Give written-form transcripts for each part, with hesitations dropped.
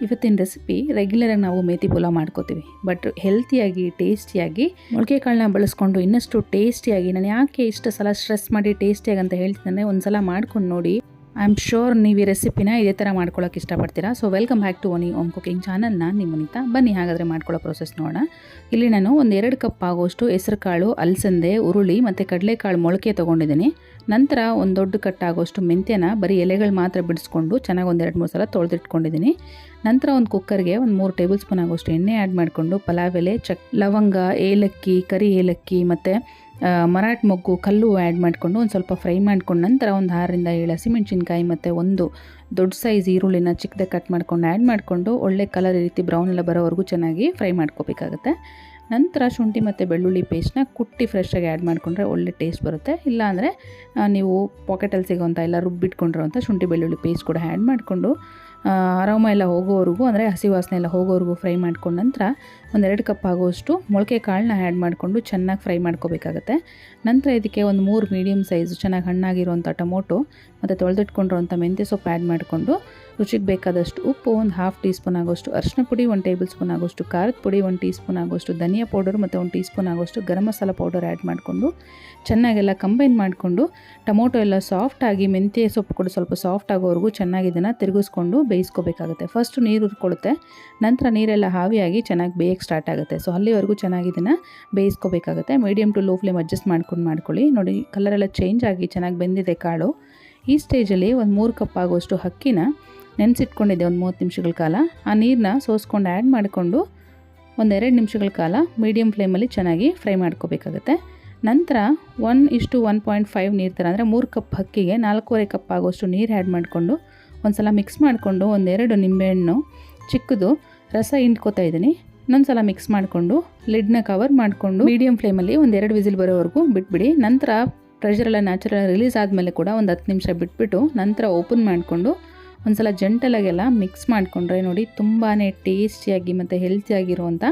ಇವತ್ತಿನ ರೆಸಿಪಿ ರೆಗ್ಯುಲರಾಗಿ ನಾವು ಮೇಥಿ ಪುಲಾವ್ ಮಾಡ್ಕೋತೀವಿ, ಬಟ್ ಹೆಲ್ತಿಯಾಗಿ ಟೇಸ್ಟಿಯಾಗಿ ಮೊಳಕೆ ಕಾಳನ್ನ ಬಳಸ್ಕೊಂಡು ಇನ್ನಷ್ಟು ಟೇಸ್ಟಿಯಾಗಿ ನಾನು ಯಾಕೆ ಇಷ್ಟು ಸಲ ಸ್ಟ್ರೆಸ್ ಮಾಡಿ ಟೇಸ್ಟಿಯಾಗಿ ಅಂತ ಹೇಳ್ತೀನಿ, ಒಂದು ಸಲ ಮಾಡ್ಕೊಂಡು ನೋಡಿ. ಐ ಆಮ್ ಶ್ಯೂರ್ ನೀವು ಈ ರೆಸಿಪಿನ ಇದೇ ಥರ ಮಾಡ್ಕೊಳ್ಳೋಕೆ ಇಷ್ಟಪಡ್ತೀರಾ. ಸೊ ವೆಲ್ಕಮ್ ಬ್ಯಾಕ್ ಟು ಒನಿ ಓಮ್ ಕುಕಿಂಗ್ ಚಾನಲ್. ನಾನು ನಿಮ್ಮ ವನಿತಾ. ಬನ್ನಿ ಹಾಗಾದರೆ ಮಾಡ್ಕೊಳ್ಳೋ ಪ್ರೊಸೆಸ್ ನೋಡೋಣ. ಇಲ್ಲಿ ನಾನು 2 ಕಪ್ ಆಗೋಷ್ಟು ಹೆಸರು ಕಾಳು, ಅಲಸಂದೆ, ಉರುಳಿ ಮತ್ತು ಕಡಲೆಕಾಳು ಮೊಳಕೆ ತೊಗೊಂಡಿದ್ದೀನಿ. ನಂತರ ಒಂದು ದೊಡ್ಡ ಕಟ್ಟಾಗೋಷ್ಟು ಮೆಂತ್ಯನ ಬರೀ ಎಲೆಗಳು ಮಾತ್ರ ಬಿಡಿಸ್ಕೊಂಡು ಚೆನ್ನಾಗಿ 2-3 ಸಲ ತೊಳೆದಿಟ್ಕೊಂಡಿದ್ದೀನಿ. ನಂತರ ಒಂದು ಕುಕ್ಕರ್ಗೆ 3 ಟೇಬಲ್ ಸ್ಪೂನ್ ಆಗೋಷ್ಟು ಎಣ್ಣೆ ಆ್ಯಡ್ ಮಾಡಿಕೊಂಡು ಪಲಾವ್ ಎಲೆ, ಲವಂಗ, ಏಲಕ್ಕಿ, ಕರಿ ಏಲಕ್ಕಿ ಮತ್ತು ಮರಾಠ ಮೊಗ್ಗು, ಕಲ್ಲು ಆ್ಯಡ್ ಮಾಡಿಕೊಂಡು ಒಂದು ಸ್ವಲ್ಪ ಫ್ರೈ ಮಾಡ್ಕೊಂಡು ನಂತರ ಒಂದು 6-7 ಹಸಿಮೆಣ್ಸಿನ್ಕಾಯಿ ಮತ್ತು ಒಂದು ದೊಡ್ಡ ಸೈಜ್ ಈರುಳ್ಳಿನ ಚಿಕ್ಕದಾಗಿ ಕಟ್ ಮಾಡ್ಕೊಂಡು ಆ್ಯಡ್ ಮಾಡಿಕೊಂಡು ಒಳ್ಳೆ ಕಲರ್ ಈ ರೀತಿ ಬ್ರೌನ್ ಎಲ್ಲ ಬರೋವರೆಗೂ ಚೆನ್ನಾಗಿ ಫ್ರೈ ಮಾಡ್ಕೋಬೇಕಾಗುತ್ತೆ. ನಂತರ ಶುಂಠಿ ಮತ್ತು ಬೆಳ್ಳುಳ್ಳಿ ಪೇಸ್ಟ್ನ ಕುಟ್ಟಿ ಫ್ರೆಶ್ಶಾಗಿ ಆ್ಯಡ್ ಮಾಡಿಕೊಂಡ್ರೆ ಒಳ್ಳೆ ಟೇಸ್ಟ್ ಬರುತ್ತೆ. ಇಲ್ಲಾಂದರೆ ನೀವು ಪಾಕೆಟಲ್ಲಿ ಸಿಗೋವಂಥ ಎಲ್ಲ ರುಬ್ಬಿಟ್ಕೊಂಡಿರೋಂಥ ಶುಂಠಿ ಬೆಳ್ಳುಳ್ಳಿ ಪೇಸ್ಟ್ ಕೂಡ ಆ್ಯಡ್ ಮಾಡಿಕೊಂಡು ಅರೋಮ ಎಲ್ಲ ಹೋಗೋವರೆಗೂ, ಅಂದರೆ ಹಸಿ ವಾಸನೆ ಎಲ್ಲ ಹೋಗೋವರೆಗೂ ಫ್ರೈ ಮಾಡ್ಕೊಂಡು ನಂತರ 2 ಕಪ್ ಆಗೋಷ್ಟು ಮೊಳಕೆ ಕಾಳನ್ನ ಆ್ಯಡ್ ಮಾಡಿಕೊಂಡು ಚೆನ್ನಾಗಿ ಫ್ರೈ ಮಾಡ್ಕೋಬೇಕಾಗತ್ತೆ. ನಂತರ ಇದಕ್ಕೆ 3 ಮೀಡಿಯಮ್ ಸೈಜು ಚೆನ್ನಾಗಿ ಹಣ್ಣಾಗಿರುವಂಥ ಟೊಮೊಟೊ ಮತ್ತು ತೊಳೆದಿಟ್ಕೊಂಡಿರೋಂಥ ಮೆಂತ್ಯ ಸೊಪ್ಪು ಆ್ಯಡ್ ಮಾಡಿಕೊಂಡು ರುಚಿಗೆ ಬೇಕಾದಷ್ಟು ಉಪ್ಪು, 1/2 ಟೀ ಸ್ಪೂನ್ ಆಗೋಷ್ಟು ಅರಿಶಿನ ಪುಡಿ, 1 ಟೇಬಲ್ ಸ್ಪೂನ್ ಆಗೋಷ್ಟು ಖಾರದ ಪುಡಿ, 1 ಟೀ ಸ್ಪೂನ್ ಆಗೋಷ್ಟು ಧನಿಯಾ ಪೌಡರ್ ಮತ್ತು 1 ಟೀ ಸ್ಪೂನ್ ಆಗೋಷ್ಟು ಗರಂ ಮಸಾಲ ಪೌಡರ್ ಆ್ಯಡ್ ಮಾಡಿಕೊಂಡು ಚೆನ್ನಾಗೆಲ್ಲ ಕಂಬೈನ್ ಮಾಡಿಕೊಂಡು ಟೊಮೊಟೊ ಎಲ್ಲ ಸಾಫ್ಟಾಗಿ ಮೆಂತ್ಯ ಸೊಪ್ಪು ಕೂಡ ಸ್ವಲ್ಪ ಸಾಫ್ಟ್ ಆಗೋವರೆಗೂ ಚೆನ್ನಾಗಿ ಇದನ್ನು ತಿರುಗಿಸ್ಕೊಂಡು ಬೇಯಿಸ್ಕೋಬೇಕಾಗುತ್ತೆ. ಫಸ್ಟು ನೀರು ಹುರ್ಕೊಳ್ಳುತ್ತೆ, ನಂತರ ನೀರೆಲ್ಲ ಹಾವಿಯಾಗಿ ಚೆನ್ನಾಗಿ ಬೇಯಕ್ಕೆ ಸ್ಟಾರ್ಟ್ ಆಗುತ್ತೆ. ಸೊ ಅಲ್ಲಿವರೆಗೂ ಚೆನ್ನಾಗಿ ಇದನ್ನು ಬೇಯಿಸ್ಕೋಬೇಕಾಗುತ್ತೆ. Medium to low flame adjust ಮಾಡ್ಕೊಳ್ಳಿ. ನೋಡಿ, ಕಲರೆಲ್ಲ ಚೇಂಜ್ ಆಗಿ ಚೆನ್ನಾಗಿ ಬೆಂದಿದೆ ಕಾಳು. ಈ ಸ್ಟೇಜಲ್ಲಿ 3 ಕಪ್ ಆಗೋಷ್ಟು ಅಕ್ಕಿನ ನೆನೆಸಿಟ್ಕೊಂಡಿದ್ದೆ 30 ನಿಮಿಷಗಳ ಕಾಲ. ಆ ನೀರನ್ನ ಸೋಸ್ಕೊಂಡು ಆ್ಯಡ್ ಮಾಡಿಕೊಂಡು 2 ನಿಮಿಷಗಳ ಕಾಲ ಮೀಡಿಯಮ್ ಫ್ಲೇಮಲ್ಲಿ ಚೆನ್ನಾಗಿ ಫ್ರೈ ಮಾಡ್ಕೋಬೇಕಾಗುತ್ತೆ. ನಂತರ 1:1.5 ನೀರು ಥರ, ಅಂದರೆ 3 ಕಪ್ ಅಕ್ಕಿಗೆ 4.25 ಕಪ್ ಆಗೋಷ್ಟು ನೀರು ಆ್ಯಡ್ ಮಾಡಿಕೊಂಡು ಒಂದು ಸಲ ಮಿಕ್ಸ್ ಮಾಡಿಕೊಂಡು 2 ನಿಂಬೆಹಣ್ಣು ಚಿಕ್ಕದು ರಸ ಹಿಂಡ್ಕೋತಾ ಇದ್ದೀನಿ. ಇನ್ನೊಂದು ಸಲ ಮಿಕ್ಸ್ ಮಾಡಿಕೊಂಡು ಲಿಡ್ನ ಕವರ್ ಮಾಡಿಕೊಂಡು ಮೀಡಿಯಮ್ ಫ್ಲೇಮಲ್ಲಿ 2 ವಿಸಿಲ್ ಬರೋವರೆಗೂ ಬಿಟ್ಬಿಡಿ. ನಂತರ ಪ್ರೆಷರೆಲ್ಲ ನ್ಯಾಚುರಲ್ ರಿಲೀಸ್ ಆದಮೇಲೆ ಕೂಡ 10 ನಿಮಿಷ ಬಿಟ್ಬಿಟ್ಟು ನಂತರ ಓಪನ್ ಮಾಡಿಕೊಂಡು ಒಂದು ಸಲ ಜಂಟಲಾಗೆಲ್ಲ ಮಿಕ್ಸ್ ಮಾಡಿಕೊಂಡ್ರೆ ನೋಡಿ ತುಂಬಾ ಟೇಸ್ಟಿಯಾಗಿ ಮತ್ತು ಹೆಲ್ತಿಯಾಗಿರುವಂಥ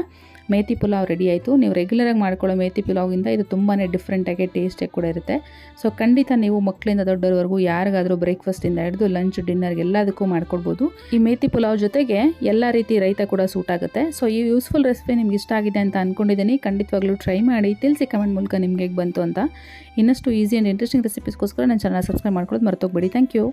ಮೇಥಿ ಪುಲಾವ್ ರೆಡಿ ಆಯಿತು. ನೀವು ರೆಗ್ಯುಲರಾಗಿ ಮಾಡ್ಕೊಳ್ಳೋ ಮೇಥಿ ಪುಲಾವ್ಗಿಂತ ಇದು ತುಂಬಾ ಡಿಫ್ರೆಂಟಾಗಿ ಟೇಸ್ಟಿಯಾಗಿ ಕೂಡ ಇರುತ್ತೆ. ಸೊ ಖಂಡಿತ ನೀವು ಮಕ್ಕಳಿಂದ ದೊಡ್ಡವರೆಗೂ ಯಾರಿಗಾದರೂ ಬ್ರೇಕ್ಫಾಸ್ಟಿಂದ ಹಿಡಿದು ಲಂಚ್, ಡಿನ್ನರ್ಗೆ ಎಲ್ಲದಕ್ಕೂ ಮಾಡ್ಕೊಳ್ಬೋದು. ಈ ಮೇಥಿ ಪುಲಾವ್ ಜೊತೆಗೆ ಎಲ್ಲ ರೀತಿ ರೈತ ಕೂಡ ಸೂಟ್ ಆಗುತ್ತೆ. ಸೊ ಈ ಯೂಸ್ಫುಲ್ ರೆಸಿಪಿ ನಿಮ್ಗೆ ಇಷ್ಟ ಆಗಿದೆ ಅಂತ ಅಂದ್ಕೊಂಡಿದ್ದೀನಿ. ಖಂಡಿತವಾಗ್ಲೂ ಟ್ರೈ ಮಾಡಿ ತಿಳಿಸಿ ಕಮೆಂಟ್ ಮೂಲಕ ನಿಮಗೆ ಹೇಗೆ ಬಂತು ಅಂತ. ಇನ್ನಷ್ಟು ಈಸಿ ಆ್ಯಂಡ್ ಇಂಟ್ರೆಸ್ಟಿಂಗ್ ರೆಸಿಪೀಸ್ಗೋಸ್ಕರ ನನ್ನ ಚಾನಲ್ ಸಬ್ಸ್ಕ್ರೈಬ್ ಮಾಡ್ಕೊಳ್ಳೋದು ಮರ್ತೋಗ್ಬೇಡಿ. Thank you.